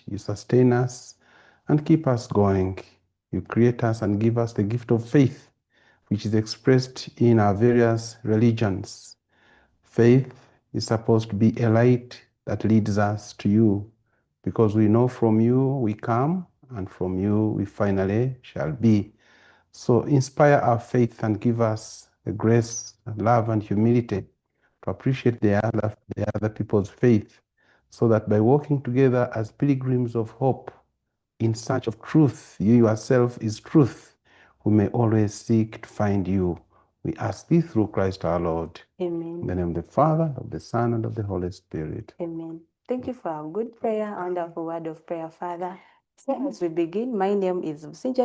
you sustain us and keep us going. You create us and give us the gift of faith, which is expressed in our various religions. Faith is supposed to be a light that leads us to you, because we know from you we come, and from you we finally shall be. So inspire our faith and give us the grace, love, and humility to appreciate the other people's faith, so that by walking together as pilgrims of hope in search of truth, you yourself is truth, we may always seek to find you. We ask this through Christ our Lord. Amen. In the name of the Father, of the Son, and of the Holy Spirit. Amen. Thank you for a good prayer, wonderful word of prayer, Father. So as we begin, my name is Vincent.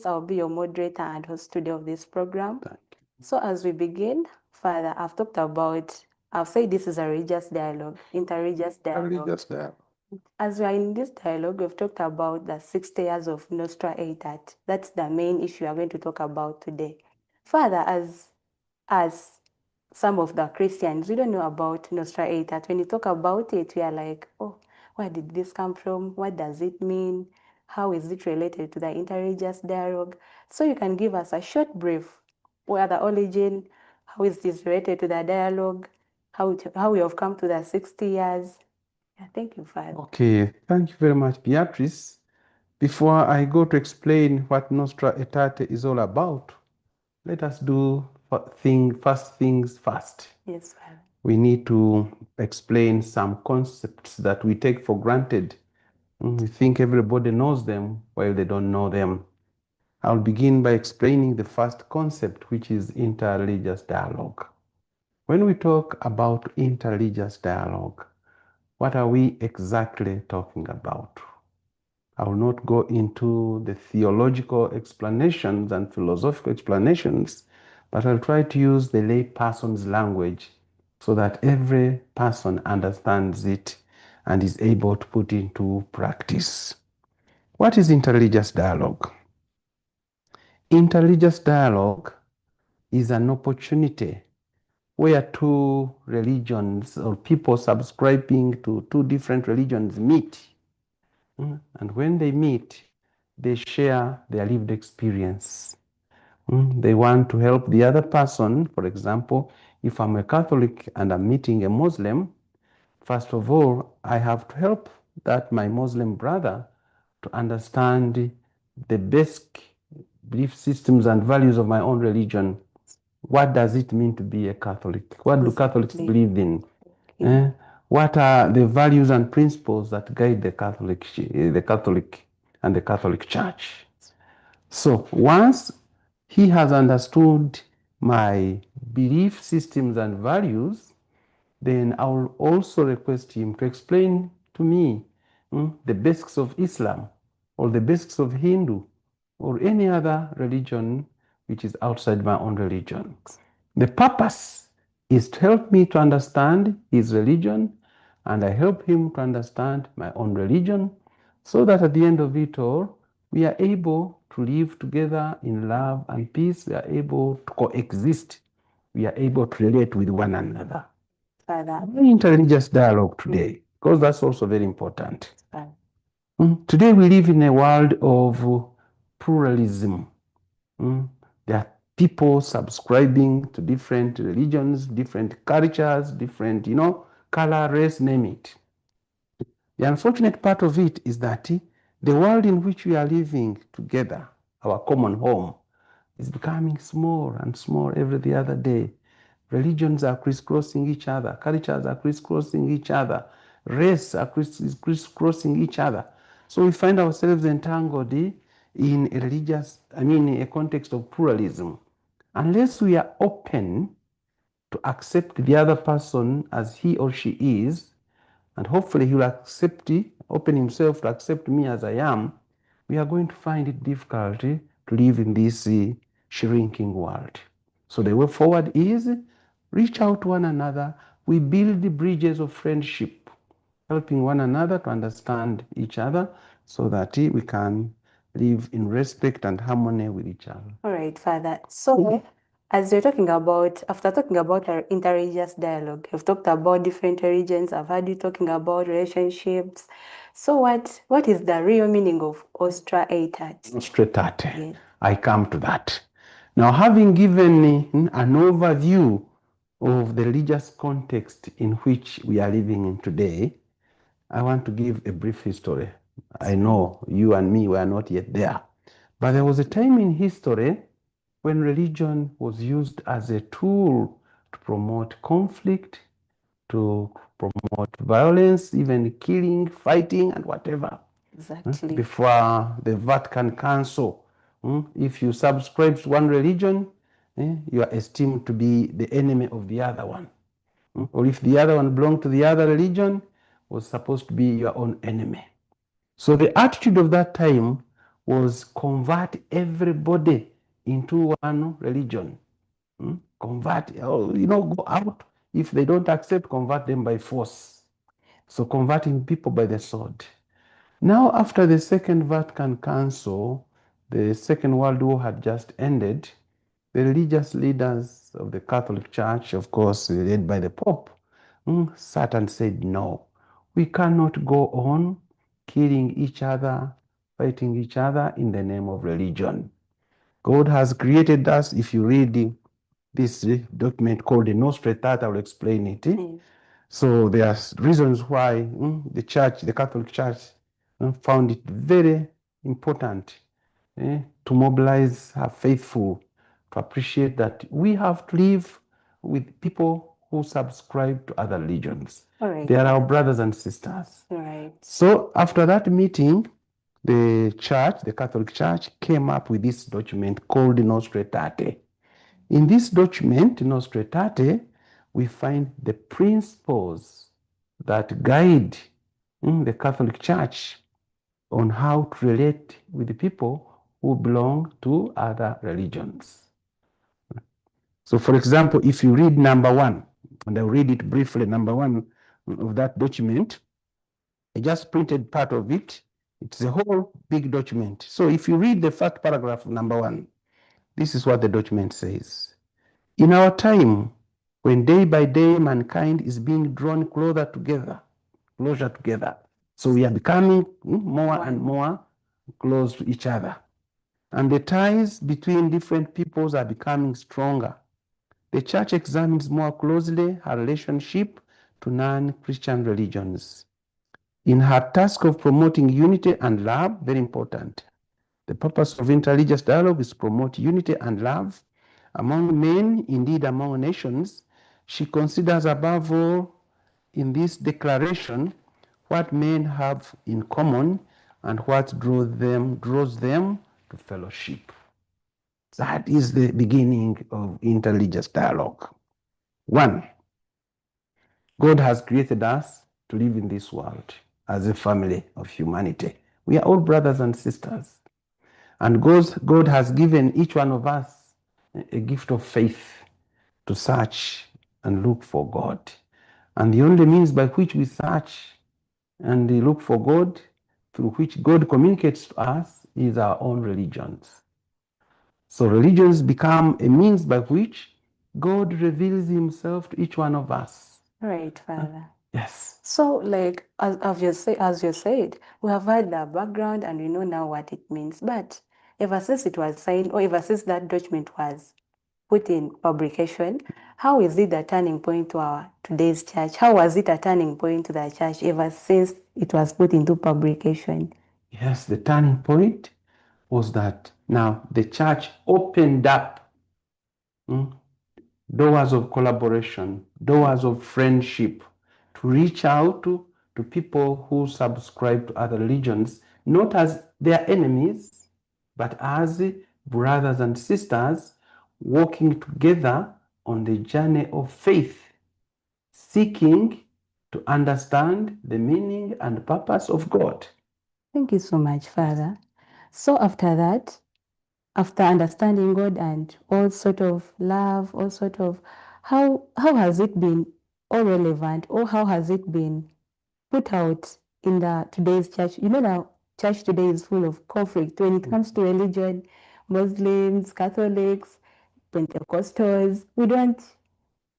I'll be your moderator and host today of this program. Thank you. So as we begin, Father, I've said this is a religious dialogue, interreligious dialogue. Religious dialogue. As we are in this dialogue, we've talked about the 60 years of Nostra Aetate. That's the main issue we are going to talk about today. Father, as some of the Christians, we don't know about Nostra Aetate. When you talk about it, we are like, oh, where did this come from? What does it mean? How is it related to the interreligious dialogue? So you can give us a short brief. Where the origin, how is this related to the dialogue, how we have come to the 60 years. Yeah, thank you, Father. Okay, thank you very much, Beatrice. Before I go to explain what Nostra Aetate is all about, let us do first things first. Yes, Father. We need to explain some concepts that we take for granted. We think everybody knows them while they don't know them. I'll begin by explaining the first concept, which is interreligious dialogue. When we talk about interreligious dialogue, what are we exactly talking about? I will not go into the theological explanations and philosophical explanations, but I'll try to use the lay person's language so that every person understands it and is able to put into practice. What is interreligious dialogue? Interreligious dialogue is an opportunity where two religions or people subscribing to two different religions meet. And when they meet, they share their lived experience. They want to help the other person. For example, if I'm a Catholic and I'm meeting a Muslim, first of all, I have to help my Muslim brother to understand the basic belief systems and values of my own religion. What does it mean to be a Catholic? What do Catholics believe in? What are the values and principles that guide the Catholic and the Catholic Church? So once he has understood my belief systems and values, then I will also request him to explain to me the basics of Islam or the basics of Hindu or any other religion which is outside my own religion. The purpose is to help me to understand his religion, and I help him to understand my own religion, so that at the end of it all, we are able to live together in love and peace. We are able to coexist. We are able to relate with one another. Father. Interreligious dialogue today, because that's also very important. Today we live in a world of pluralism. There are people subscribing to different religions, different cultures, different, color, race, name it. The unfortunate part of it is that the world in which we are living together, our common home, is becoming small and small every other day. Religions are crisscrossing each other. Cultures are crisscrossing each other. Race are crisscrossing each other. So we find ourselves entangled in a context of pluralism. Unless we are open to accept the other person as he or she is, and hopefully he will open himself to accept me as I am, we are going to find it difficult to live in this shrinking world. So the way forward is reach out to one another. We build the bridges of friendship, helping one another to understand each other so that we can live in respect and harmony with each other. All right, Father. So As you're talking about, after talking about our interreligious dialogue, you've talked about different religions. I've heard you talking about relationships. So what is the real meaning of Nostra Aetate? Nostra Aetate. Yes. I come to that. Now, having given an overview of the religious context in which we are living in today, I want to give a brief history. I know you and me were not yet there, but there was a time in history when religion was used as a tool to promote conflict, to promote violence, even killing, fighting, and whatever. Exactly. Before the Vatican Council, if you subscribe to one religion, you are esteemed to be the enemy of the other one. Or if the other one belonged to the other religion, was supposed to be your own enemy. So the attitude of that time was convert everybody into one religion. Convert, go out. If they don't accept, convert them by force. So converting people by the sword. Now, after the Second Vatican Council, the Second World War had just ended. The religious leaders of the Catholic Church, of course, led by the Pope, sat and said, no, we cannot go on killing each other, fighting each other in the name of religion. God has created us. If you read this document called the Nostra Aetate, I will explain it. So there are reasons why the church, the Catholic Church, found it very important to mobilize her faithful to appreciate that we have to live with people who subscribe to other religions. Right. They are our brothers and sisters. Right. So after that meeting, the church, the Catholic Church, came up with this document called Nostra Aetate. In this document, Nostra Aetate, we find the principles that guide the Catholic Church on how to relate with the people who belong to other religions. So, for example, if you read number 1, and I'll read it briefly, number 1 of that document, I just printed part of it. It's a whole big document. So if you read the first paragraph of number 1, this is what the document says. In our time, when day by day mankind is being drawn closer together, so we are becoming more and more close to each other. And the ties between different peoples are becoming stronger. The church examines more closely her relationship to non-Christian religions. In her task of promoting unity and love, very important, the purpose of interreligious dialogue is to promote unity and love among men, indeed among nations. She considers above all in this declaration what men have in common and what draws them to fellowship. That is the beginning of interreligious dialogue. 1, God has created us to live in this world as a family of humanity. We are all brothers and sisters. And God has given each one of us a gift of faith to search and look for God. And the only means by which we search and look for God, through which God communicates to us, is our own religions. So religions become a means by which God reveals himself to each one of us. Right, Father. Yes. So, like as you said, we have heard the background and we know now what it means. But ever since it was signed, or ever since that document was put in publication, how is it a turning point to our today's church? How was it a turning point to the church ever since it was put into publication? Yes, the turning point was that now the church opened up doors of collaboration, doors of friendship, to reach out to people who subscribe to other religions, not as their enemies, but as brothers and sisters walking together on the journey of faith, seeking to understand the meaning and purpose of God. Thank you so much, Father. So after that, after understanding God and all sort of love, all sort of, how has it been all relevant, or how has it been put out in the today's church? You know, the church today is full of conflict when it comes to religion, Muslims, Catholics, Pentecostals. We don't,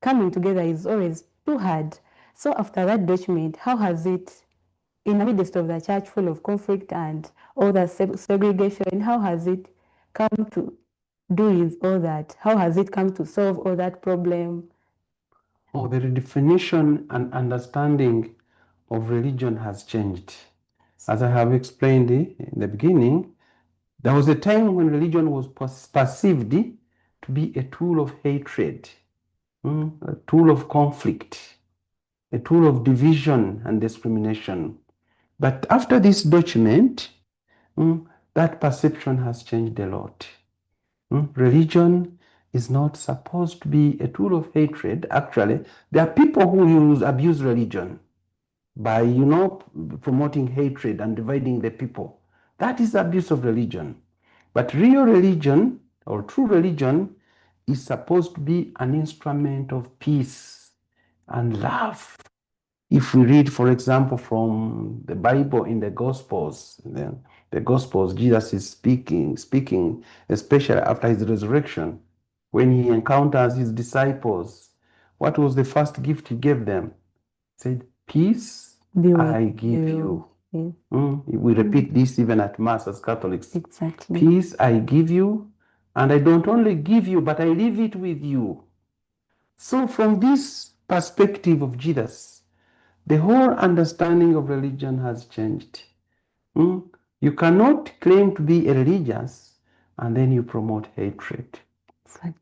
coming together is always too hard. So after that document, how has it, in the midst of the church full of conflict and all the segregation, how has it come to do with all that? How has it come to solve all that problem? Oh, the definition and understanding of religion has changed. As I have explained in the beginning, there was a time when religion was perceived to be a tool of hatred, a tool of conflict, a tool of division and discrimination. But after this document, that perception has changed a lot. Religion is not supposed to be a tool of hatred. Actually, there are people who abuse religion by, promoting hatred and dividing the people. That is abuse of religion. But real religion or true religion is supposed to be an instrument of peace and love. If we read, for example, from the Bible in the Gospels, the Gospels, Jesus is speaking, especially after his resurrection, when he encounters his disciples. What was the first gift he gave them? He said, "Peace I give you." Yes. We repeat this even at Mass as Catholics. Exactly. Peace I give you, and I don't only give you, but I leave it with you. So from this perspective of Jesus, the whole understanding of religion has changed. You cannot claim to be religious and then you promote hatred.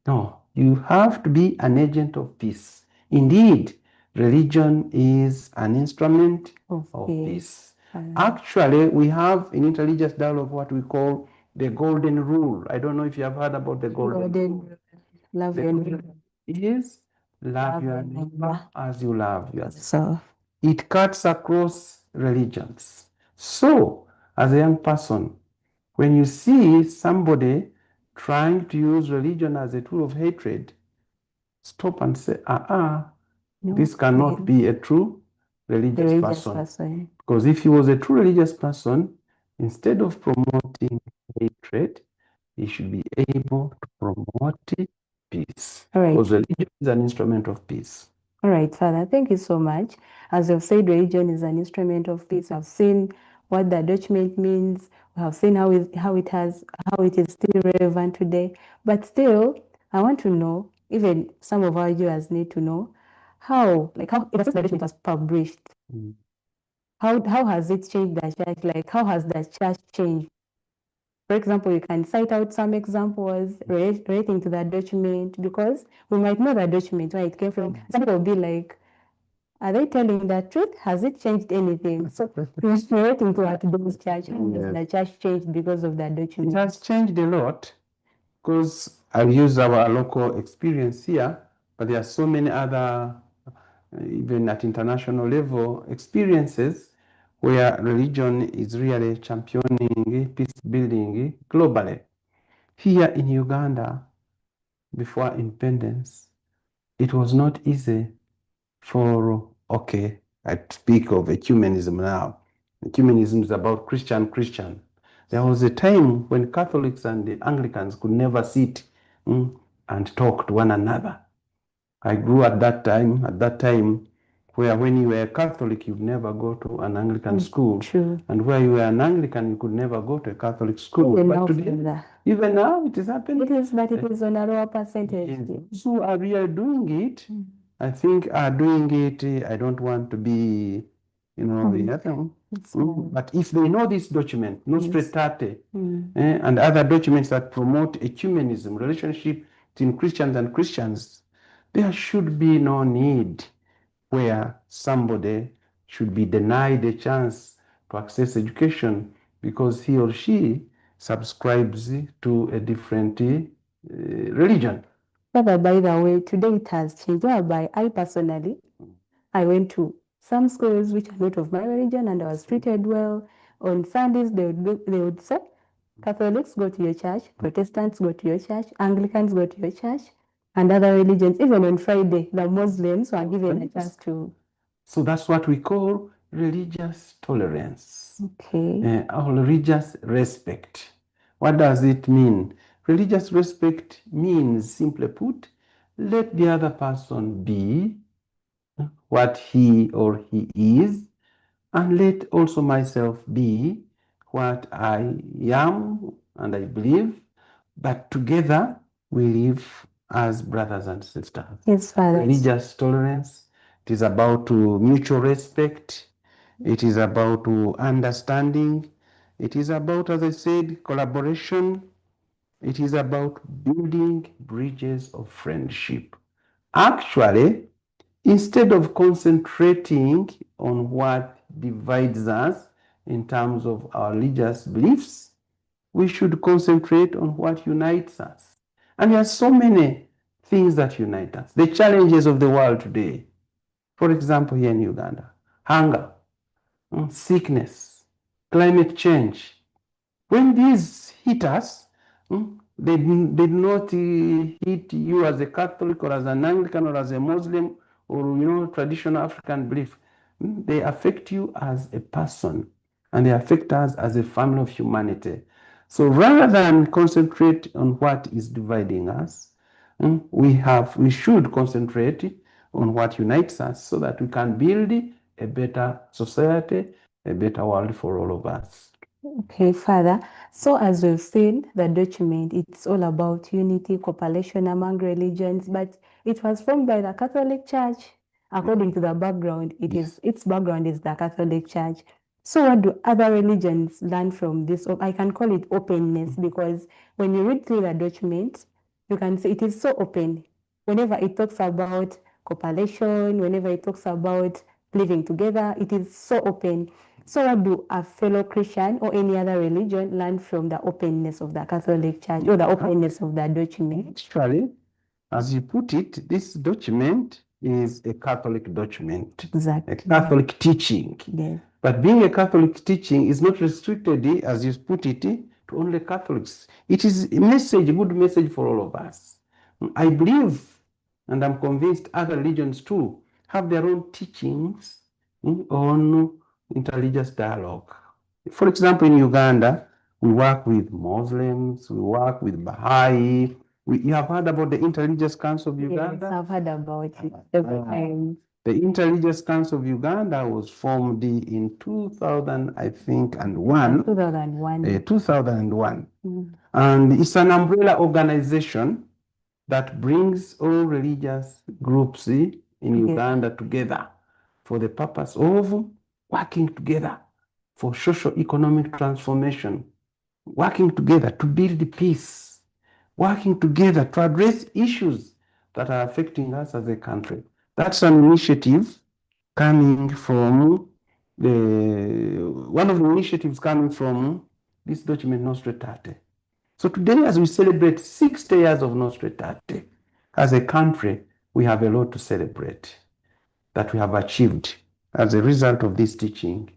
No, you have to be an agent of peace. Indeed, religion is an instrument of peace. Actually, we have in Interreligious Dialogue what we call the golden rule. I don't know if you have heard about the golden rule. Love your neighbor. Yes, love your neighbor as you love yourself. It cuts across religions. So, as a young person, when you see somebody trying to use religion as a tool of hatred, stop and say, this cannot be a true religious person. Because if he was a true religious person, instead of promoting hatred, he should be able to promote peace. All right. Because religion is an instrument of peace. All right, Father, thank you so much. As you've said, religion is an instrument of peace. I've seen what the document means. We have seen how it is still relevant today. But still, I want to know, even some of our viewers need to know, how ever since the document was published, how has it changed the church? Like, how has the church changed? For example, you can cite out some examples relating to that document, because we might know the document, where it came from. Some people will be like, are they telling the truth? Has it changed anything? So relating to our today's church, how has the church changed because of that document? It has changed a lot, because I've used our local experience here, but there are so many other, even at international level, experiences where religion is really championing peace building globally. Here in Uganda, before independence, it was not easy for, I speak of ecumenism now. Ecumenism is about Christian. There was a time when Catholics and the Anglicans could never sit and talk to one another. I grew at that time where when you were a Catholic, you'd never go to an Anglican school. True. And where you were an Anglican, you could never go to a Catholic school. But today, even now, it is happening. It is, but it is on a lower percentage. Yes. So are we doing it? I think are doing it. I don't want to be, the other. But if they know this document, Nostra Aetate, and other documents that promote ecumenism, relationship between Christians and Christians, there should be no need where somebody should be denied a chance to access education because he or she subscribes to a different religion. But by the way, today it has changed. Whereby I personally, I went to some schools which are not of my religion, and I was treated well. On Sundays, they would say, Catholics go to your church, Protestants go to your church, Anglicans go to your church, and other religions. Even on Friday, the Muslims were given a chance to. So that's what we call religious tolerance. Okay. Or religious respect. What does it mean? Religious respect means, simply put, let the other person be what he or he is, and let also myself be what I am and I believe, but together we live as brothers and sisters. Yes, Father. Religious tolerance, it is about mutual respect, it is about understanding, it is about, as I said, collaboration, it is about building bridges of friendship. Actually, instead of concentrating on what divides us in terms of our religious beliefs, we should concentrate on what unites us. And there are so many things that unite us. The challenges of the world today, for example, here in Uganda, hunger, sickness, climate change. When these hit us, they do not hit you as a Catholic or as an Anglican or as a Muslim or traditional African belief. They affect you as a person, and they affect us as a family of humanity. So rather than concentrate on what is dividing us, we should concentrate on what unites us so that we can build a better society, a better world for all of us. Okay, Father. So as we've seen, the document, it's all about unity, cooperation among religions, but it was formed by the Catholic Church. According to the background, its background is the Catholic Church. So what do other religions learn from this? I can call it openness, because when you read through the document, you can see it is so open. Whenever it talks about cooperation, whenever it talks about living together, it is so open. So what do a fellow Christian or any other religion learn from the openness of the Catholic Church or the openness of the document? Actually, as you put it, this document is a Catholic document, Exactly. a Catholic teaching. Yes. But being a Catholic teaching is not restricted, as you put it, to only Catholics. It is a message, a good message for all of us. I believe, and I'm convinced other religions too, have their own teachings on interreligious dialogue. For example, in Uganda, we work with Muslims, we work with Baha'i. You have heard about the Interreligious Council of Uganda? Yes, I've heard about it. The Interreligious Council of Uganda was formed in 2000, I think, and 2001. 2001. And it's an umbrella organization that brings all religious groups in Uganda together for the purpose of working together for socio-economic transformation, working together to build peace, working together to address issues that are affecting us as a country. That's an initiative coming from one of the initiatives coming from this document, Nostra Aetate. So today, as we celebrate 60 years of Nostra Aetate, as a country, we have a lot to celebrate that we have achieved as a result of this teaching,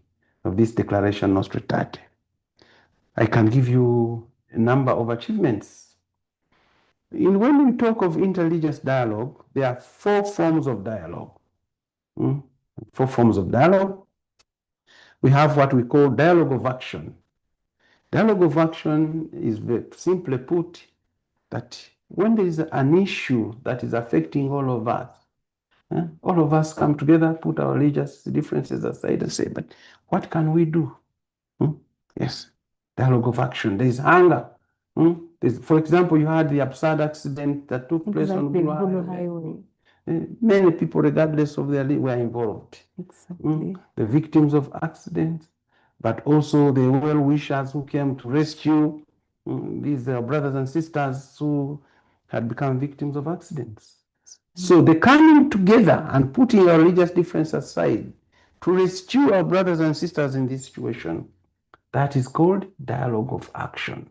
of this declaration, Nostra Aetate. I can give you a number of achievements. When we talk of interreligious dialogue, there are 4 forms of dialogue. 4 forms of dialogue. We have what we call dialogue of action. Dialogue of action is, simply put, that when there is an issue that is affecting all of us come together, put our religious differences aside and say, but what can we do? Yes, dialogue of action. There is hunger. For example, you had the absurd accident that took place on Bulu Highway. Many people, regardless of their were involved. Exactly. The victims of accidents, but also the well-wishers who came to rescue these brothers and sisters who had become victims of accidents. So the coming together and putting our religious difference aside to rescue our brothers and sisters in this situation, that is called dialogue of action.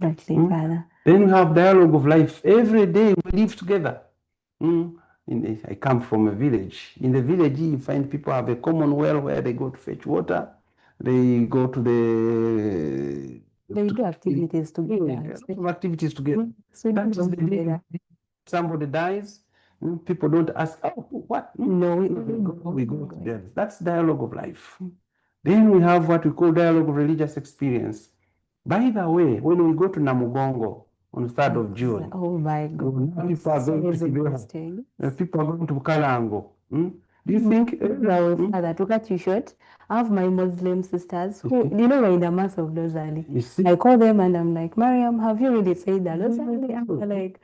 Exactly, Father. Then we have dialogue of life. Every day we live together. I come from a village. In the village, you find people have a common well where they go to fetch water. They go to They do activities together. Activities together. So that is the day somebody dies. People don't ask, oh, what? No, we go together. That's dialogue of life. Then we have what we call dialogue of religious experience. By the way, when we go to Namugongo, on the 3rd of June. Oh my Now God. people are going to Kibeho. People are going to Kalango. Do you think? Father, to cut you short, I have my Muslim sisters who, you know, we're in the month of Rosary. You see? I call them and I'm like, Mariam, have you really said the Rosary? And they're like,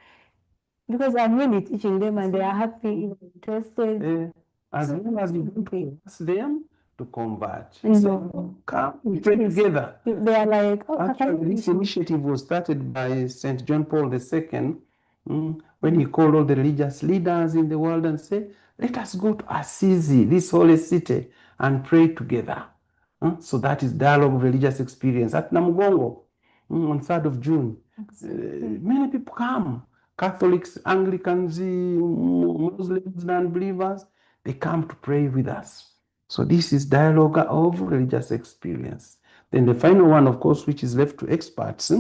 because I'm really teaching them and they are happy, interested. As long as you don't ask them to convert. No. So come, we pray together. They are like, oh, Actually, this initiative was started by St. John Paul II when he called all the religious leaders in the world and said, let us go to Assisi, this holy city, and pray together. So that is dialogue of religious experience at Namugongo on 3rd of June. Many people come. Catholics, Anglicans, Muslims, non-believers, they come to pray with us. So this is dialogue of religious experience. Then the final one, of course, which is left to experts,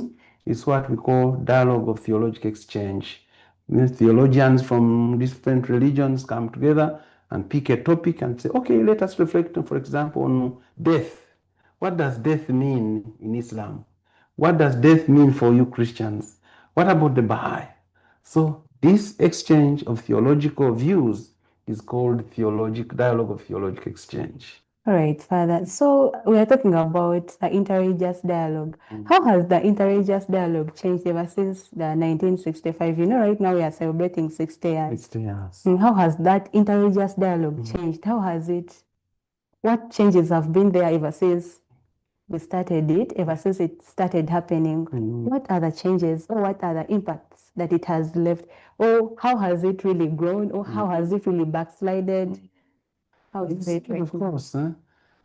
is what we call dialogue of theological exchange. Theologians from different religions come together and pick a topic and say, okay, let us reflect, for example, on death. What does death mean in Islam? What does death mean for you Christians? What about the Baha'i? So this exchange of theological views is called dialogue of theological exchange. All right, Father. So we are talking about the interreligious dialogue. How has the interreligious dialogue changed ever since the 1965? You know, right now we are celebrating 60 years. 60 years. How has that interreligious dialogue changed? How has it, what changes have been there ever since we started it, ever since it started happening? What are the changes or what are the impacts that it has left? Or how has it really grown? Or how has it really backslided? How is it? Of course,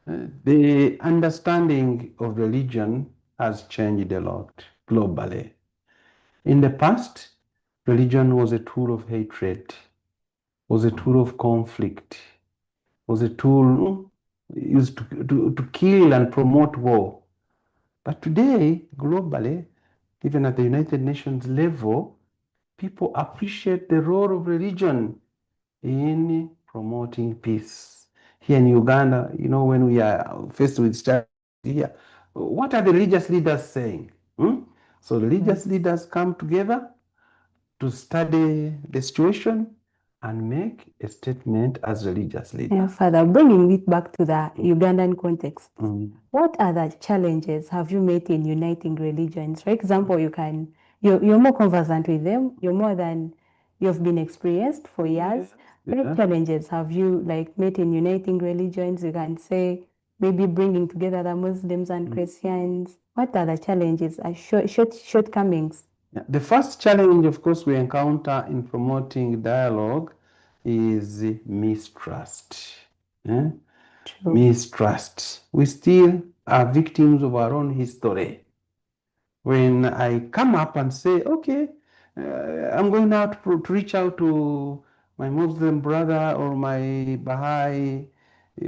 the understanding of religion has changed a lot globally. In the past, religion was a tool of hatred, was a tool of conflict, was a tool used to kill and promote war. But today, globally, even at the United Nations level, people appreciate the role of religion in promoting peace. Here in Uganda, you know, when we are faced with stuff here, what are the religious leaders saying? So the religious leaders come together to study the situation and make a statement as religious leaders. Yeah, Father, bringing it back to the Ugandan context, what other challenges have you met in uniting religions? For example, you're more conversant with them, you've been experienced for years. What challenges have you met in uniting religions? You can say maybe bringing together the Muslims and Christians. What are the challenges, shortcomings? Yeah. The first challenge, of course, we encounter in promoting dialogue is mistrust. Mistrust. We still are victims of our own history. When I come up and say, okay, I'm going now to reach out to my Muslim brother or my Baha'i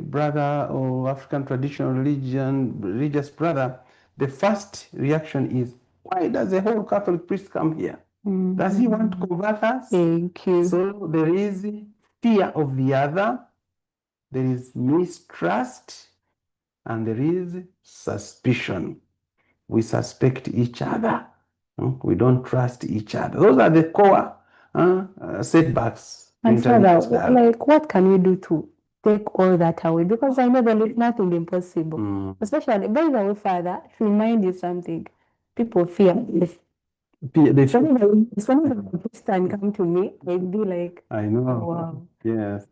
brother or African traditional religious brother, the first reaction is, why does the whole Catholic priest come here? Does he want to convert us? Thank you. So there is fear of the other, there is mistrust, and there is suspicion. We suspect each other. We don't trust each other. Those are the core setbacks. And Father, what can we do to take all that away? Because I know there is nothing impossible. Especially, by the way, Father, to remind you something, people fear this. Whenever a Christian come to me, they'd be like, I know. Oh, wow. Yes.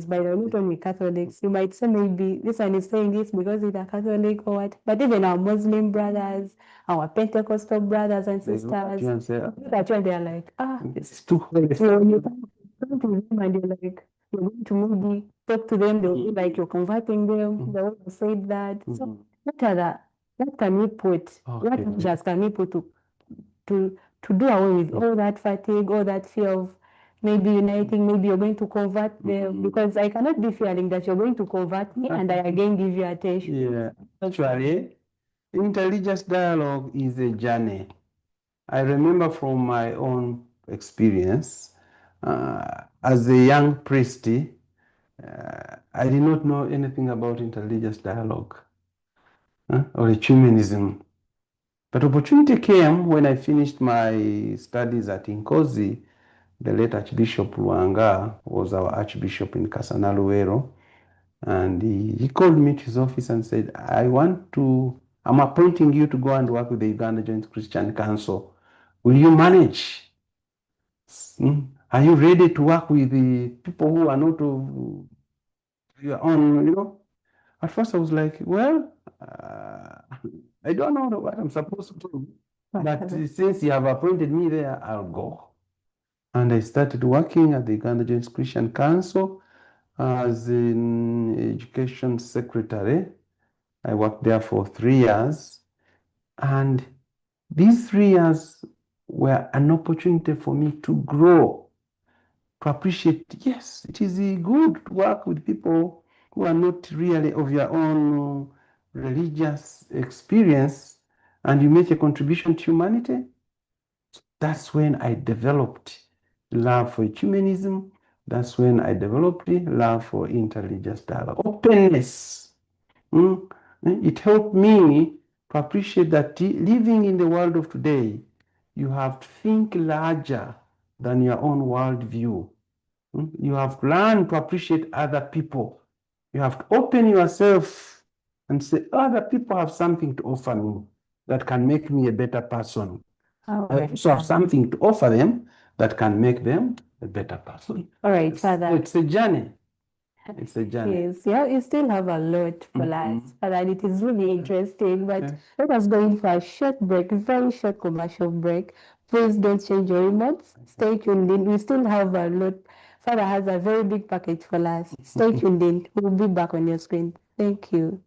By the way, not only Catholics, you might say maybe this one is saying this because he's a Catholic or what. But even our Muslim brothers, our Pentecostal brothers and sisters, they're like, it's too holy. So when you come to them and you're like, you're going to maybe talk to them, they'll be like, you're converting them. They will say that. So what can we put? What measures can we put to do away with all that fatigue, all that fear of maybe uniting, maybe you're going to convert them, because I cannot be fearing that you're going to convert me and I again give you attention. Yeah, actually, interreligious dialogue is a journey. I remember from my own experience, as a young priest, I did not know anything about interreligious dialogue or ecumenism. But opportunity came when I finished my studies at Inkozi. The late Archbishop Luanga was our Archbishop in Kasanaluero. And he called me to his office and said, I'm appointing you to go and work with the Uganda Joint Christian Council. Will you manage? Are you ready to work with the people who are not of your own, At first I was like, well, I don't know what I'm supposed to do. But since you have appointed me there, I'll go. And I started working at the Uganda Joint Christian Council as an education secretary. I worked there for 3 years. And these 3 years were an opportunity for me to grow, to appreciate, yes, it is good to work with people who are not really of your own religious experience, and you make a contribution to humanity. That's when I developed love for ecumenism. That's when I developed love for interreligious dialogue. Openness. It helped me to appreciate that living in the world of today, you have to think larger than your own worldview. You have to learn to appreciate other people. You have to open yourself and say, other people have something to offer me that can make me a better person. All I right, also have something to offer them that can make them a better person. all right, Father. It's a journey. It's a journey. Yes, yeah, you still have a lot for us, Father, and it is really interesting. But Yeah. let us go in for a short break, a very short commercial break. Please don't change your remotes. Stay tuned in. We still have a lot. Father has a very big package for us. Stay tuned in. We'll be back on your screen. Thank you.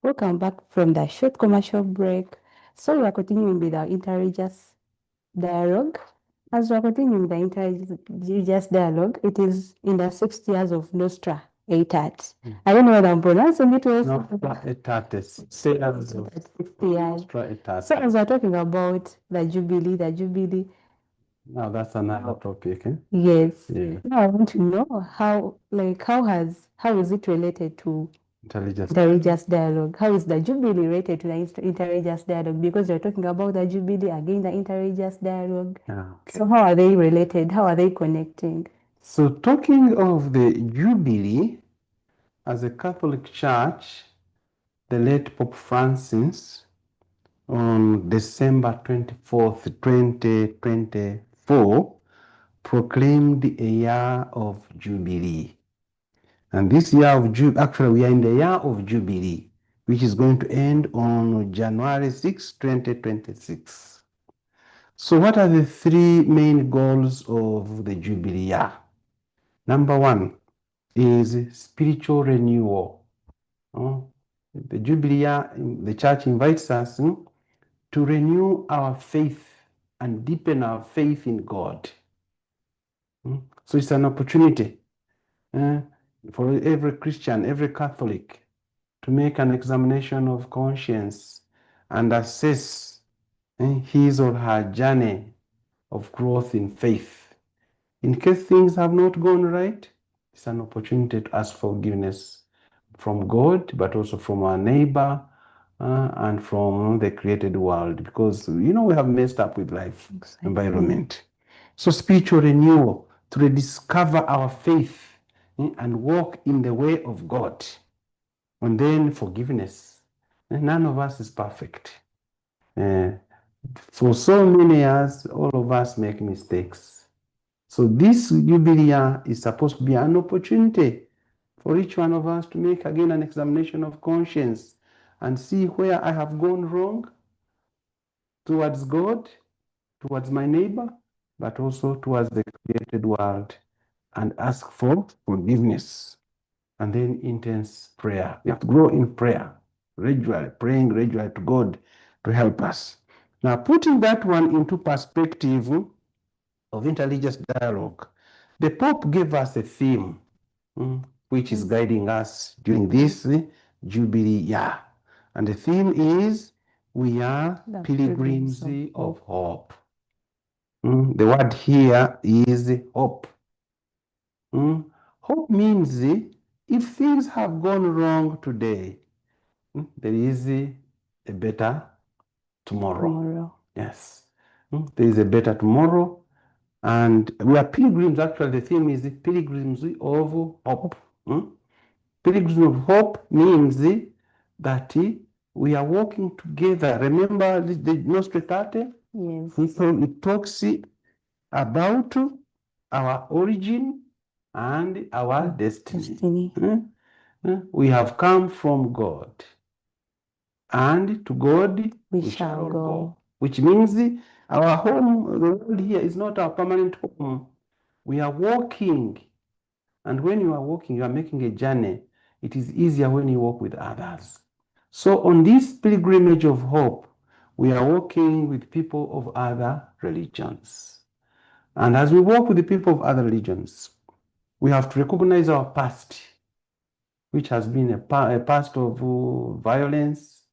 Welcome back from the short commercial break. So we are continuing with our interreligious dialogue. As we are continuing the interreligious dialogue, it is in the 6 years of Nostra Aetate. I don't know whether I'm pronouncing it well. Nostra Aetate, 6 years of 60 years. Nostra Aetate. So as we're talking about the Jubilee. Now that's another topic. Yes. Yeah. Now I want to know how is it related to interreligious dialogue? How is the Jubilee related to the interreligious dialogue? Because you're talking about the Jubilee, again the interreligious dialogue. Okay. So how are they related? How are they connecting? So talking of the Jubilee, as a Catholic Church, the late Pope Francis, on December 24th, 2024, proclaimed a year of Jubilee. And this year of Jubilee, actually we are in the year of Jubilee, which is going to end on January 6, 2026. So what are the three main goals of the Jubilee year? Number one is spiritual renewal. The Jubilee year, the church invites us to renew our faith and deepen our faith in God. So it's an opportunity for every Christian, every Catholic, to make an examination of conscience and assess his or her journey of growth in faith. In case things have not gone right, it's an opportunity to ask forgiveness from God, but also from our neighbor and from the created world, because we have messed up with life, environment. So spiritual renewal, to rediscover our faith and walk in the way of God. And then forgiveness. None of us is perfect. For so many years, all of us make mistakes. So this Jubilee year is supposed to be an opportunity for each one of us to make again an examination of conscience and see where I have gone wrong towards God, towards my neighbor, but also towards the created world, and ask for forgiveness. And then intense prayer. We have to grow in prayer, regularly, praying regularly to God to help us. Now, putting that one into perspective of interreligious dialogue, the Pope gave us a theme which is guiding us during this Jubilee year. And the theme is, we are pilgrims of hope. The word here is hope. Hope means if things have gone wrong today, there is a better tomorrow. Yes. There is a better tomorrow. And we are pilgrims, actually, the theme is pilgrims of hope. Pilgrims of hope means that we are walking together. Remember the Nostra Aetate? Yes. So it talks about our origin and our destiny. We have come from God, and to God we shall go. Which means our home, the world here, is not our permanent home. We are walking, and when you are walking, you are making a journey. It is easier when you walk with others. So on this pilgrimage of hope, we are walking with people of other religions. And as we walk with the people of other religions, we have to recognize our past, which has been a past of violence,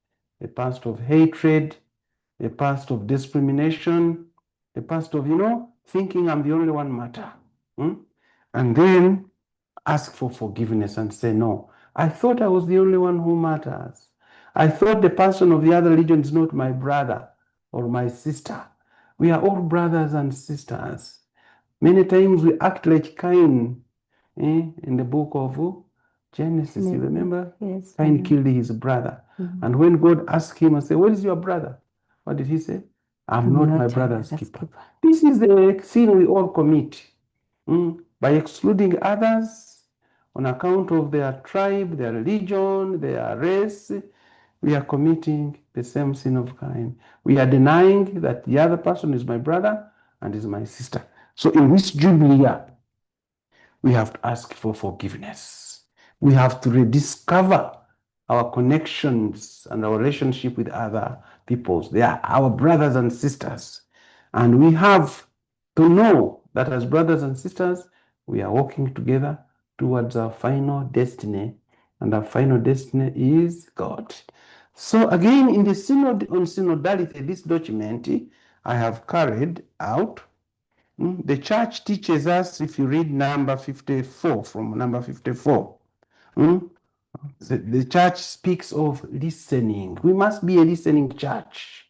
a past of hatred, a past of discrimination, a past of, thinking I'm the only one matter. And then ask for forgiveness and say, no, I thought I was the only one who matters. I thought the person of the other religion is not my brother or my sister. We are all brothers and sisters. Many times we act like Cain in the book of Genesis. You remember? Yes. Cain killed his brother. And when God asked him and said, where is your brother? What did he say? I'm not my brother's keeper. This is the sin we all commit. By excluding others on account of their tribe, their religion, their race, we are committing the same sin of Cain. We are denying that the other person is my brother and is my sister. So in this Jubilee year, we have to ask for forgiveness. We have to rediscover our connections and our relationship with other peoples. They are our brothers and sisters. And we have to know that as brothers and sisters, we are walking together towards our final destiny. And our final destiny is God. So again, in the Synod on Synodality, this document I have carried out. The church teaches us, if you read number 54, from number 54, the church speaks of listening. We must be a listening church.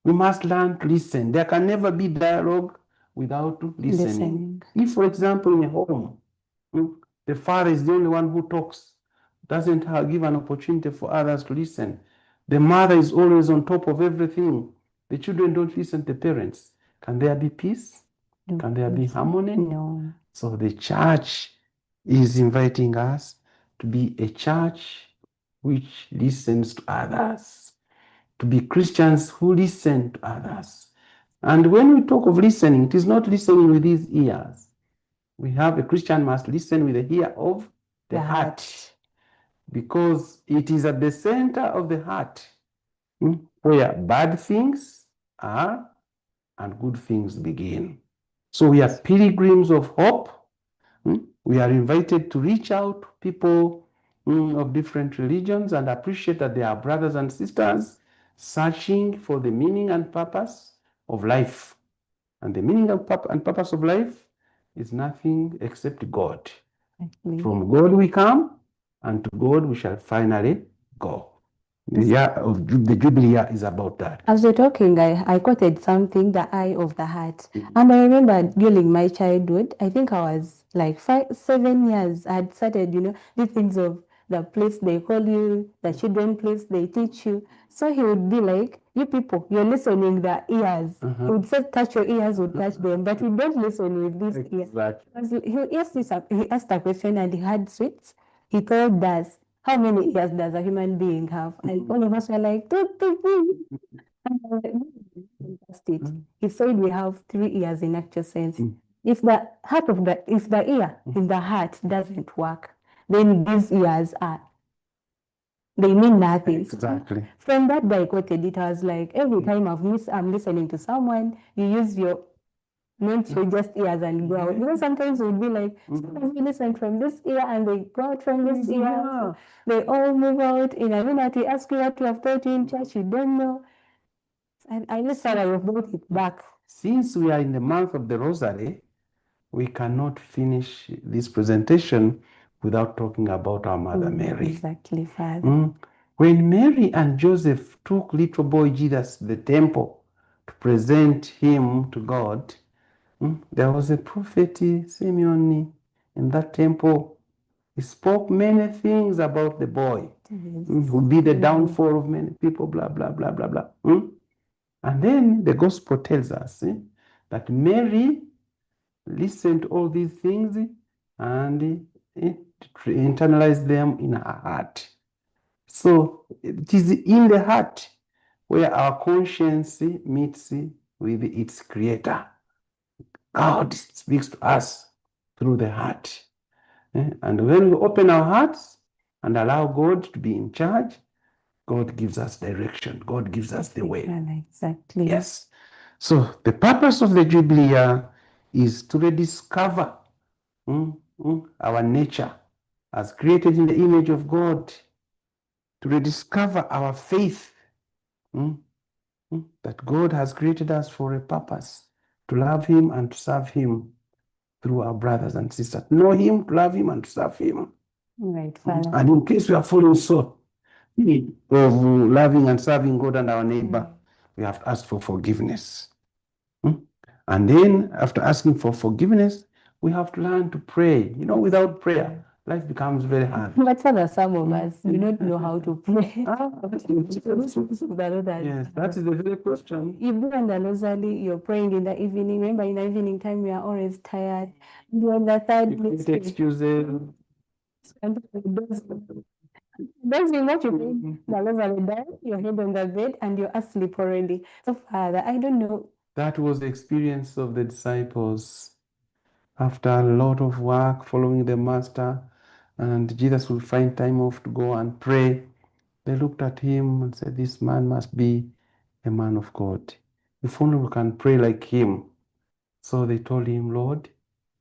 We must learn to listen. There can never be dialogue without listening. If, for example, in a home, the father is the only one who talks, doesn't give an opportunity for others to listen. The mother is always on top of everything. The children don't listen to parents. Can there be peace? Can there be harmony? No. So the church is inviting us to be a church which listens to others, to be Christians who listen to others. And when we talk of listening, it is not listening with these ears. We have a Christian must listen with the ear of the heart, because it is at the center of the heart where bad things are and good things begin. So we are pilgrims of hope. We are invited to reach out to people of different religions and appreciate that they are brothers and sisters searching for the meaning and purpose of life. And the meaning and purpose of life is nothing except God. From God we come, and to God we shall finally go. The year of the Jubilee year is about that. As you're talking, I quoted something, the eye of the heart. And I remember during my childhood, I think I was like 7 years, I had started, the things of the place they call you, the children place they teach you. So he would be like, you people, you're listening the ears. He would say, touch your ears, would touch them, but we don't listen with these ears. He asked a question and he had sweets. He told us, how many ears does a human being have? And all of us were like, two. He said we have 3 ears in actual sense. If the ear in the heart doesn't work, then these ears they mean nothing. Exactly. From that I quoted it, I was like, every time I'm listening to someone, you use your not your just ears and go out. Because sometimes it would be like, sometimes you listen from this ear and they go out from this ear. They all move out in a minute. We ask you what you have taught in church, you don't know. And I listen, I brought it back. Since we are in the month of the Rosary, we cannot finish this presentation without talking about our Mother Mary. Exactly, Father. When Mary and Joseph took little boy Jesus to the temple to present him to God, there was a prophet, Simeon, in that temple. He spoke many things about the boy. Who would be the downfall of many people, blah, blah, blah, blah, blah. And then the gospel tells us that Mary listened to all these things and internalized them in her heart. So it is in the heart where our conscience meets with its creator. God speaks to us through the heart. And when we open our hearts and allow God to be in charge, God gives us direction. God gives us the way. Exactly. Yes. So the purpose of the Jubilee year is to rediscover our nature as created in the image of God, to rediscover our faith that God has created us for a purpose, to love Him and to serve Him through our brothers and sisters. Know Him, to love Him, and to serve Him. Right, Father. And in case we are falling short of loving and serving God and our neighbor, we have to ask for forgiveness. And then, after asking for forgiveness, we have to learn to pray. Without prayer, life becomes very hard. But Father, some of us do not know how to pray. Yes, that is the very question. You do on the rosary, you're praying in the evening. Remember, in the evening time, we are always tired. You're on the third It excuses. That's what you pray. The rosary done, your head on the bed, and you're asleep already. So, Father, I don't know. That was the experience of the disciples. After a lot of work following the Master, and Jesus will find time off to go and pray. They looked at him and said, this man must be a man of God. If only we can pray like him. So they told him, Lord,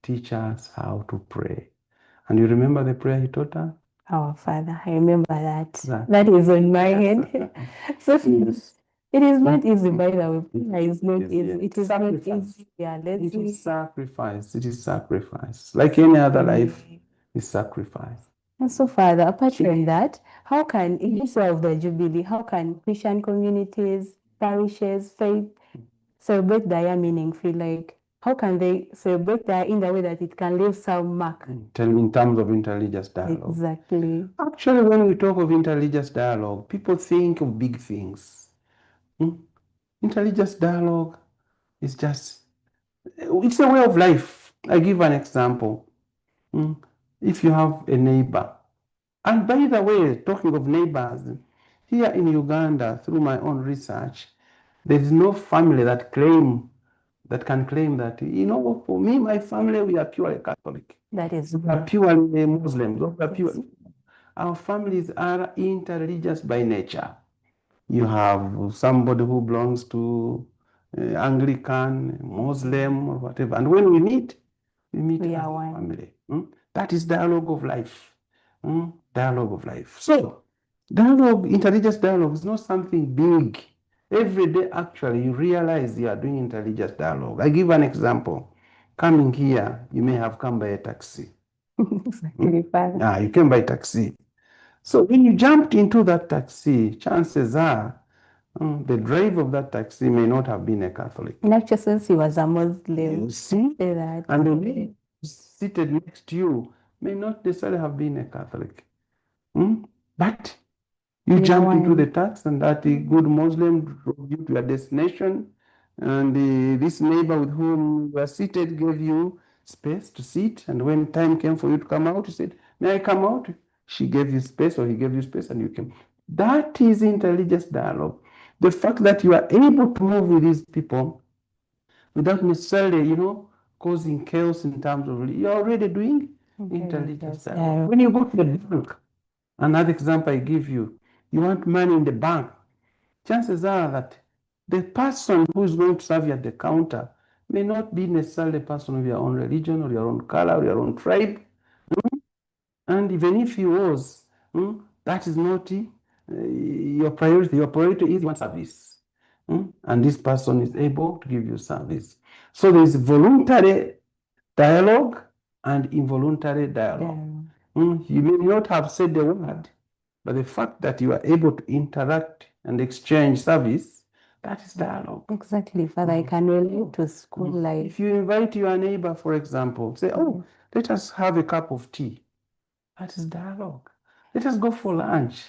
teach us how to pray. And you remember the prayer he taught us? Our Father, I remember that. That. That is on my head. So Yes. it is not easy, by the way. It is not Yes, easy. yes. It is not easy. Yeah, It let's is sacrifice. It is sacrifice. Like any other life, is sacrifice. And so, Father, apart from that, how can, in this year of the Jubilee, how can Christian communities, parishes, faith celebrate their meaningfully? Like, how can they celebrate that in the way that it can leave some mark? In terms of interreligious dialogue. Exactly. Actually, when we talk of interreligious dialogue, people think of big things. Interreligious dialogue is just, it's a way of life. I give an example. If you have a neighbor, and by the way, talking of neighbors, here in Uganda, through my own research, there is no family that can claim that, for me, my family, we are purely Catholic. That is We are purely Muslims. Our families are interreligious by nature. You have somebody who belongs to Anglican, Muslim, or whatever. And when we meet we as are a one. family. That is dialogue of life. Dialogue of life. So, dialogue, interreligious dialogue is not something big. Every day, actually, you realize you are doing interreligious dialogue. I give an example. Coming here, you may have come by a taxi. You came by taxi. So when you jumped into that taxi, chances are the driver of that taxi may not have been a Catholic. And actually, since he was a Muslim, You see? that. And the lady seated next to you may not necessarily have been a Catholic. But you jumped into the taxi, and that good Muslim drove you to your destination. And this neighbor with whom you were seated gave you space to sit. And when time came for you to come out, you said, may I come out? She gave you space, or he gave you space, and you came. That is interreligious dialogue. The fact that you are able to move with these people without necessarily, causing chaos in terms of, you're already doing interreligious dialogue. When you go to the bank, another example I give you, you want money in the bank, chances are that the person who is going to serve you at the counter may not be necessarily a person of your own religion or your own color or your own tribe. And even if he was, that is not your priority. Your priority is one service. And this person is able to give you service. So there is voluntary dialogue and involuntary dialogue. You may not have said the word, but the fact that you are able to interact and exchange service, that is dialogue. Exactly, Father. I can relate to school life. If you invite your neighbor, for example, say, oh, let us have a cup of tea. That is dialogue. Let us go for lunch.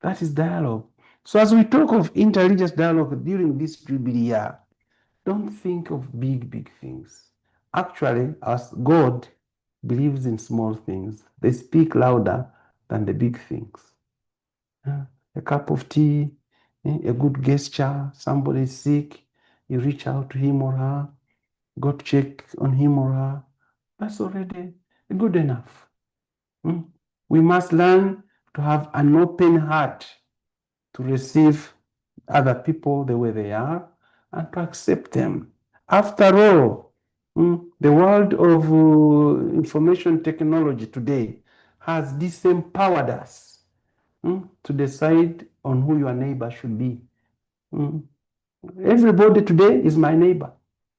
That is dialogue. So as we talk of interreligious dialogue during this Jubilee year, don't think of big, big things. Actually, as God believes in small things, they speak louder than the big things. A cup of tea, a good gesture, somebody is sick, you reach out to him or her, go to check on him or her. That's already good enough. We must learn to have an open heart to receive other people the way they are and to accept them. After all, the world of information technology today has disempowered us to decide on who your neighbor should be. Everybody today is my neighbor.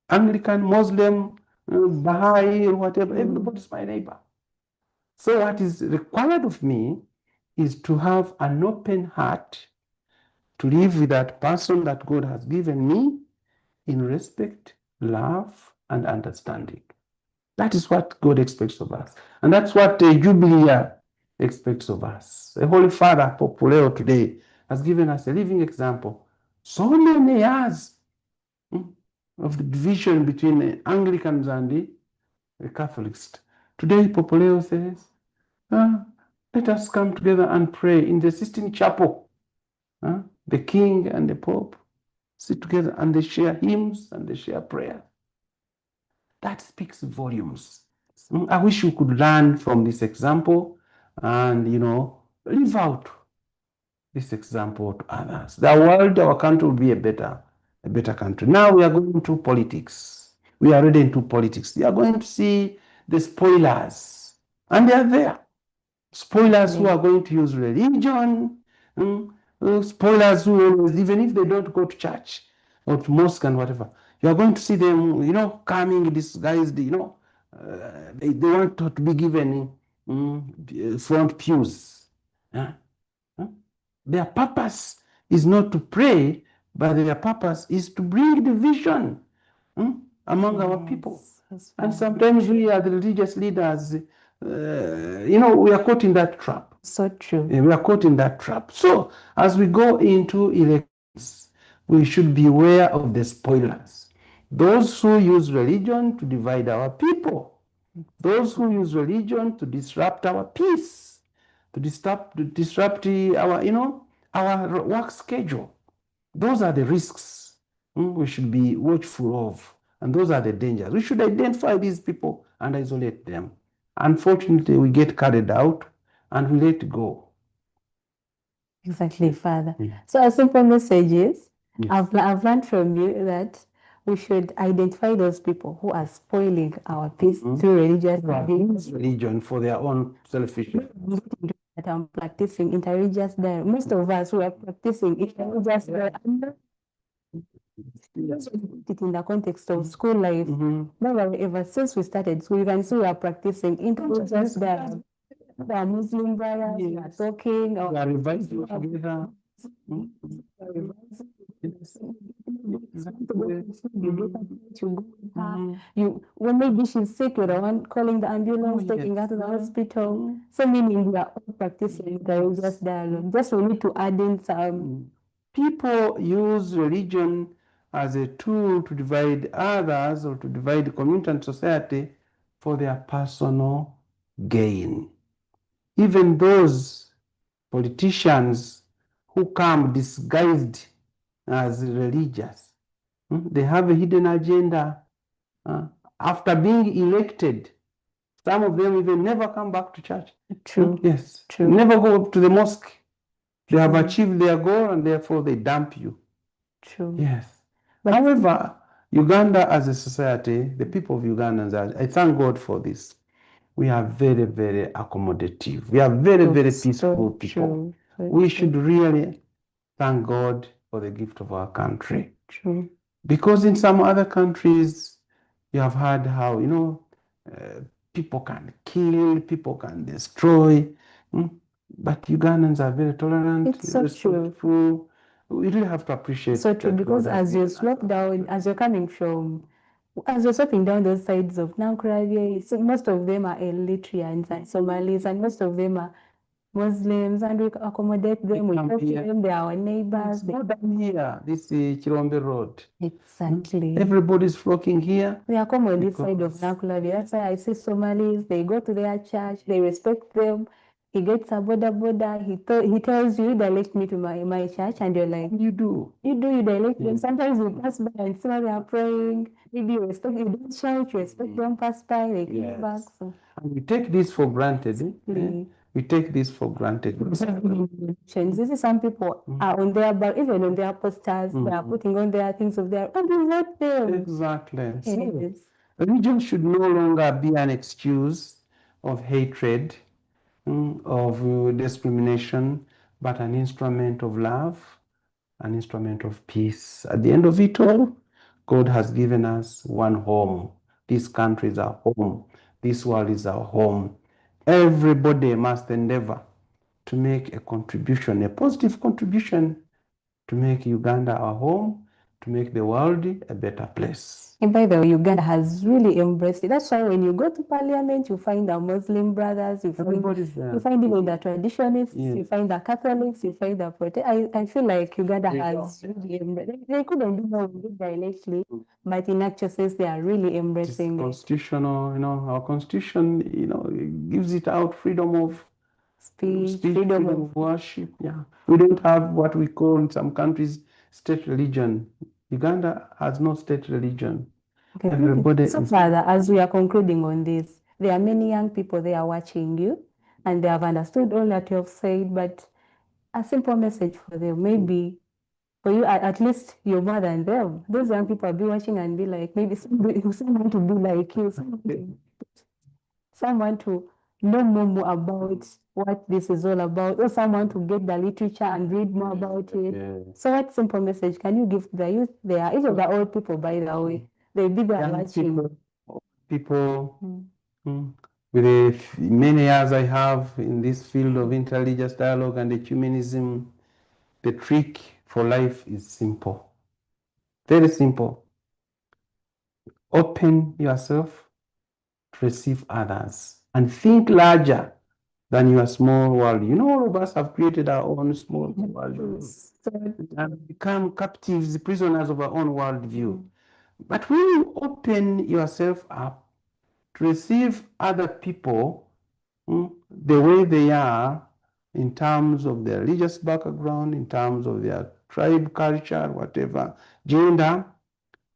Anglican, Muslim, Baha'i, or whatever, everybody is my neighbor. So what is required of me is to have an open heart to live with that person that God has given me in respect, love, and understanding. That is what God expects of us. And that's what the Jubilee year expects of us. The Holy Father, Pope Leo today, has given us a living example. So many years of the division between the Anglicans and the Catholics. Today, Pope Leo says, let us come together and pray in the Sistine Chapel. The King and the Pope sit together and they share hymns and they share prayer. That speaks volumes. I wish you could learn from this example and, live out this example to others. The world, our country will be a better country. Now we are going to politics. We are already into politics. You are going to see the spoilers, and they are there. Spoilers who are going to use religion, spoilers who always, even if they don't go to church or to mosque and whatever, you are going to see them, coming disguised, they want to be given front pews. Their purpose is not to pray, but their purpose is to bring division among our people. And sometimes we are the religious leaders, we are caught in that trap. So true. We are caught in that trap. So as we go into elections, we should be aware of the spoilers. Those who use religion to divide our people. Those who use religion to disrupt our peace, to disrupt our work schedule. Those are the risks we should be watchful of, and those are the dangers. We should identify these people and isolate them. Unfortunately, we get carried out and we let go. Exactly, Father. So a simple message is, I've learned from you that we should identify those people who are spoiling our peace through religion for their own selfish. That I'm practicing interreligious dialogue. Most of us who are practicing interreligious dialogue in the context of school life. Never ever since we started school, you can see we are practicing interreligious dialogue. We are Muslim brothers, we are talking, we are revising together. When maybe she's sick, you're the one calling the ambulance, taking her to the hospital. So meaning we are all practicing religious dialogue. Just we need to add in some. People use religion as a tool to divide others or to divide the community and society for their personal gain. Even those politicians who come disguised as religious, they have a hidden agenda. After being elected, some of them even never come back to church. True. Yes. True. Never go to the mosque. They have achieved their goal and therefore they dump you. True. Yes. But however, Uganda as a society, the people of Uganda, I thank God for this. We are very, very accommodative. We are very, very peaceful people. We should really thank God for the gift of our country. True. Because in some other countries, you have heard how, people can kill, people can destroy. But Ugandans are very tolerant, it's so respectful. True. We really have to appreciate. So true, because as you slope down, as you're coming from, as you're sloping down those sides of Nankuravia, so most of them are Eritreans and Somalis, and most of them are Muslims, and we accommodate them, we talk to them, they are our neighbors. It's not down here, this Chirombe Road. Exactly. Everybody's flocking here. We are common on this side of Nankuravia. That's why I see Somalis, they go to their church, they respect them. He gets a border, he tells you, direct me to my church, and you're like, you direct them. Sometimes you pass by and see they are praying. Maybe you respect, you don't shout, you respect them, pass by, they come back. So. And we take this for granted. We take this for granted. You see, some people are on their back, even on their posters, they are putting on their things of their, and we let them. Exactly. So, religion should no longer be an excuse of hatred, of discrimination, but an instrument of love, an instrument of peace. At the end of it all, God has given us one home. This country is our home. This world is our home. Everybody must endeavor to make a contribution, a positive contribution, to make Uganda our home, to make the world a better place. And by the way, Uganda has really embraced it. That's why when you go to parliament, you find our Muslim brothers, you find even the traditionists, you find the Catholics, you find the Protestants. I feel like Uganda has really embraced it. They couldn't do more directly, but in actual sense, they are really embracing it. Constitutional, our constitution, gives it out freedom of speech, freedom of worship. Yeah, we don't have what we call in some countries state religion. Uganda has no state religion. Okay. Everybody. So, Father, as we are concluding on this, there are many young people they are watching you, and they have understood all that you have said. But a simple message for them, maybe for you, at least you're more than them. Those young people will be watching and be like, maybe someone to be like you, someone to know more about what this is all about, or someone to get the literature and read more about it. Yeah. So what simple message can you give the youth there? Even the old people, by the way, they'll be there Young watching. people Mm. with the many years I have in this field of interreligious dialogue and ecumenism, the trick for life is simple. Very simple. Open yourself to receive others and think larger than your small world. You know, all of us have created our own small world and become captives, prisoners of our own worldview. But when you open yourself up to receive other people the way they are, in terms of their religious background, in terms of their tribe, culture, whatever, gender,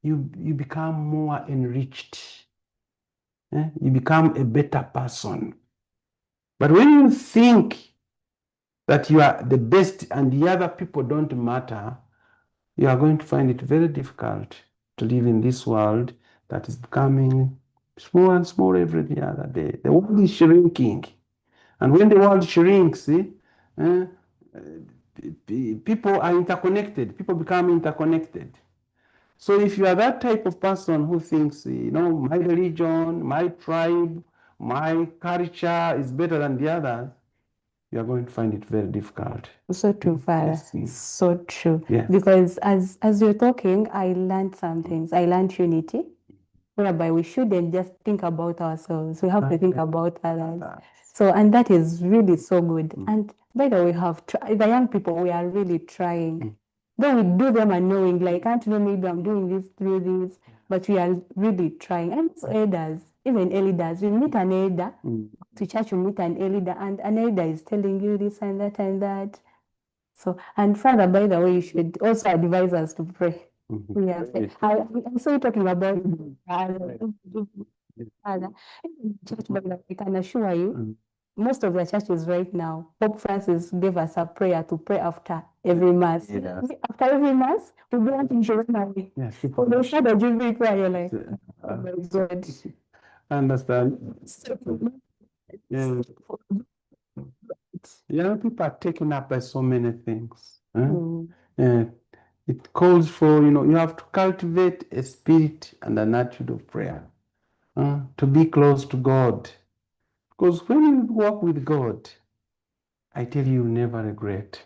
you become more enriched. You become a better person. But when you think that you are the best and the other people don't matter, you are going to find it very difficult to live in this world that is becoming smaller and smaller every other day. The world is shrinking. And when the world shrinks, people are interconnected. People become interconnected. So if you are that type of person who thinks, my religion, my tribe, my culture is better than the others, you are going to find it very difficult. So true, Father. Yes. So true. Yes. Because as you're talking, I learned some things. I learned unity, whereby we shouldn't just think about ourselves. We have to think about others. So, and that is really so good. And by the way, the young people, we are really trying. Though we do them unknowing, like, I can't know, maybe I'm doing this through this, but we are really trying. And so elders, even elders, we meet an elder, to church we meet an elder, and an elder is telling you this and that and that. So, and Father, by the way, you should also advise us to pray. We are, I'm sorry talking about Father. Church, but I can assure you, most of the churches right now, Pope Francis gave us a prayer to pray after every Mass. Yes. After every Mass, we go out in Jubilee. Yes, When they start the Jubilee prayer, you're like, oh my God. understand. Yeah. People are taken up by so many things. It calls for, you have to cultivate a spirit and an attitude of prayer to be close to God. Because when you walk with God, I tell you, you'll never regret.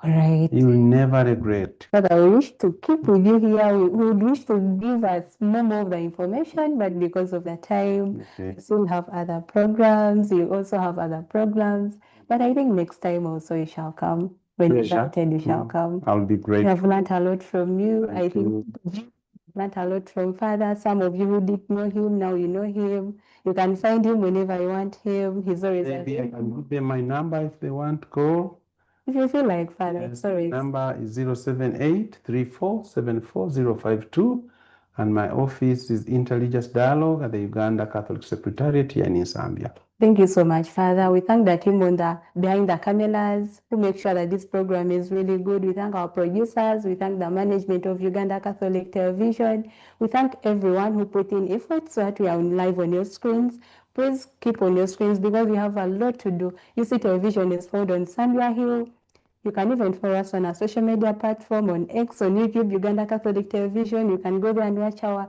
All right. You will never regret. But I wish to keep with you here. We would wish to give us more of the information, but because of the time, we still have other programs. You also have other programs. But I think next time also you shall come. When you attend, you shall come. I'll be great. We have learned a lot from you. Thank I think you learned a lot from Father. Some of you who didn't know him, now you know him. You can find him whenever you want him. He's always Maybe I can give them my number if they want to call. If you feel like, Father, Yes, sorry. number is 078-3474-052, and my office is Interreligious Dialogue at the Uganda Catholic Secretariat here in Zambia. Thank you so much, Father. We thank the team behind the cameras who make sure that this program is really good. We thank our producers. We thank the management of Uganda Catholic Television. We thank everyone who put in effort so that we are live on your screens. Please keep on your screens because we have a lot to do. UC Television is found on Sandra Hill. You can even follow us on our social media platform, on X, on YouTube, Uganda Catholic Television. You can go there and watch our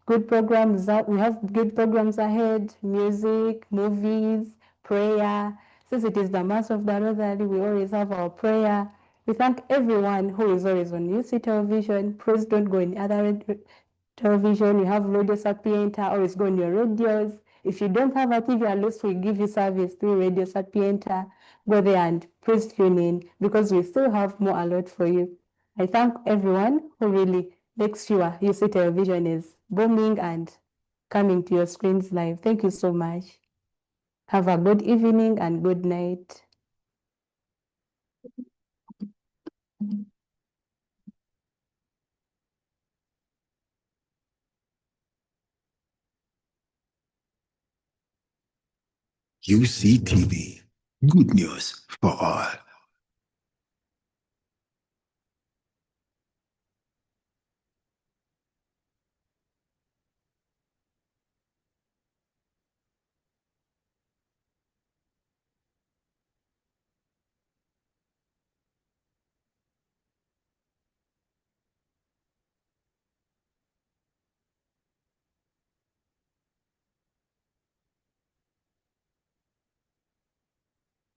good programs. We have good programs ahead, music, movies, prayer. Since it is the Mass of the Rosary, we always have our prayer. We thank everyone who is always on UC Television. Please don't go in other television. You have Radio Sapienta, always go on your radios. If you don't have a TV, at least we give you service through Radio Sapienta. Go there and please tune in because we still have more a lot for you. I thank everyone who really makes sure UC Television is booming and coming to your screens live. Thank you so much. Have a good evening and good night. UCTV, good news for all.